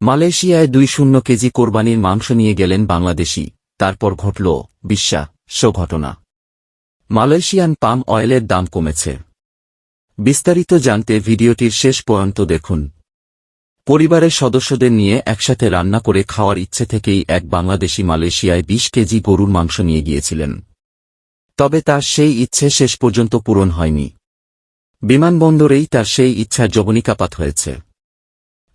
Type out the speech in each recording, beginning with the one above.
মালয়েশিয়ায় 2 কেজি কোরবানির মাংস নিয়ে গেলেন বাংলাদেশি, তারপর ঘটল বিশ্বাস ঘটনা। মালয়েশিয়ান পাম অয়েলের দাম কমেছে। বিস্তারিত জানতে ভিডিওটির শেষ পর্যন্ত দেখুন। পরিবারের সদস্যদের নিয়ে একসাথে রান্না করে খাওয়ার ইচ্ছে থেকেই এক বাংলাদেশি মালয়েশিয়ায় 20 কেজি গরুর মাংস নিয়ে গিয়েছিলেন। তবে তার সেই ইচ্ছে শেষ পর্যন্ত পূরণ হয়নি। বিমানবন্দরেই তার সেই ইচ্ছার যবনিকাপাত হয়েছে।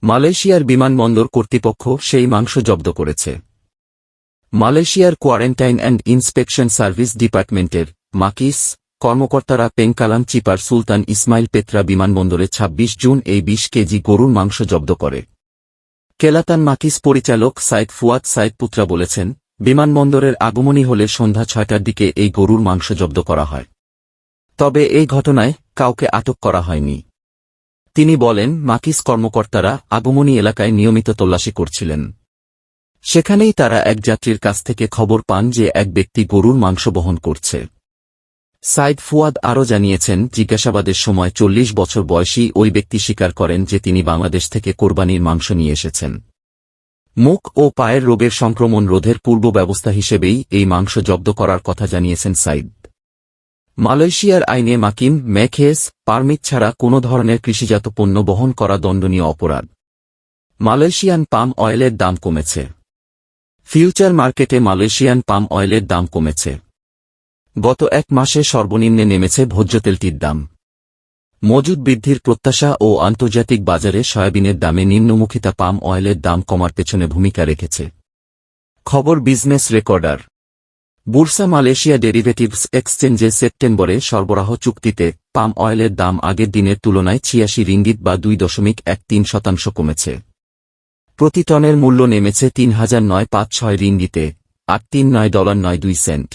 মালয়েশিয়ার বিমানবন্দর কর্তৃপক্ষ সেই মাংস জব্দ করেছে। মালয়েশিয়ার কোয়ারেন্টাইন অ্যান্ড ইন্সপেকশন সার্ভিস ডিপার্টমেন্টের মাকিস কর্মকর্তারা পেংকালাম চিপার সুলতান ইসমাইল পেত্রা বিমানবন্দরে 26 জুন এই 20 কেজি গরুর মাংস জব্দ করে। কেলাতান মাকিস পরিচালক সাইদ ফুয়াদ সাইদ পুত্রা বলেছেন, বিমানবন্দরের আগমনী হলে সন্ধ্যা 6টার দিকে এই গরুর মাংস জব্দ করা হয়। তবে এই ঘটনায় কাউকে আটক করা হয়নি। তিনি বলেন, মাকিস কর্মকর্তারা আগমনী এলাকায় নিয়মিত তল্লাশি করছিলেন। সেখানেই তারা এক যাত্রীর কাছ থেকে খবর পান যে এক ব্যক্তি গরুর মাংস বহন করছে। সাইদ ফুয়াদ আরও জানিয়েছেন, জিজ্ঞাসাবাদের সময় 40 বছর বয়সী ওই ব্যক্তি স্বীকার করেন যে তিনি বাংলাদেশ থেকে কোরবানির মাংস নিয়ে এসেছেন। মুখ ও পায়ের রোগের সংক্রমণ রোধের পূর্ব ব্যবস্থা হিসেবেই এই মাংস জব্দ করার কথা জানিয়েছেন সাইদ। মালয়েশিয়ার আইনে মাকিম মেখেস পারমিট ছাড়া কোনো ধরনের কৃষিজাত পণ্য বহন করা দণ্ডনীয় অপরাধ। মালয়েশিয়ান পাম অয়েলের দাম কমেছে। ফিউচার মার্কেটে মালয়েশিয়ান পাম অয়েলের দাম কমেছে। গত এক মাসে সর্বনিম্নে নেমেছে ভোজ্য তেলটির দাম। মজুদ বৃদ্ধির প্রত্যাশা ও আন্তর্জাতিক বাজারে সয়াবিনের দামে নিম্নমুখিতা পাম অয়েলের দাম কমার পেছনে ভূমিকা রেখেছে। খবর business recorder. Bursa Malaysia derivatives এক্সচেঞ্জে সেপ্টেম্বরে সরবরাহ চুক্তিতে পাম অয়েলের দাম আগের দিনের তুলনায় 86 রিঙ্গিত বা 2.13% কমেছে। প্রতি টনের মূল্য নেমেছে 3,956 রিঙ্গিতে, $839.92।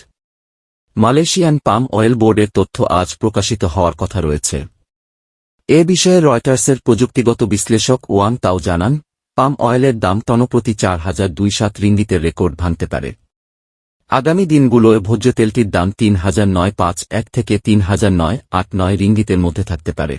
মালয়েশিয়ান পাম অয়েল বোর্ডের তথ্য আজ প্রকাশিত হওয়ার কথা রয়েছে। এ বিষয়ে রয়টার্সের প্রযুক্তিগত বিশ্লেষক ওয়াং তাও জানান, পাম অয়েলের দাম টনপ্রতি 4,027 রিঙ্গিতের রেকর্ড ভাঙতে পারে। আগামী দিনগুলোয় ভোজ্য তেলটির দাম 3,951 থেকে 3,989 রিঙ্গিতের মধ্যে থাকতে পারে।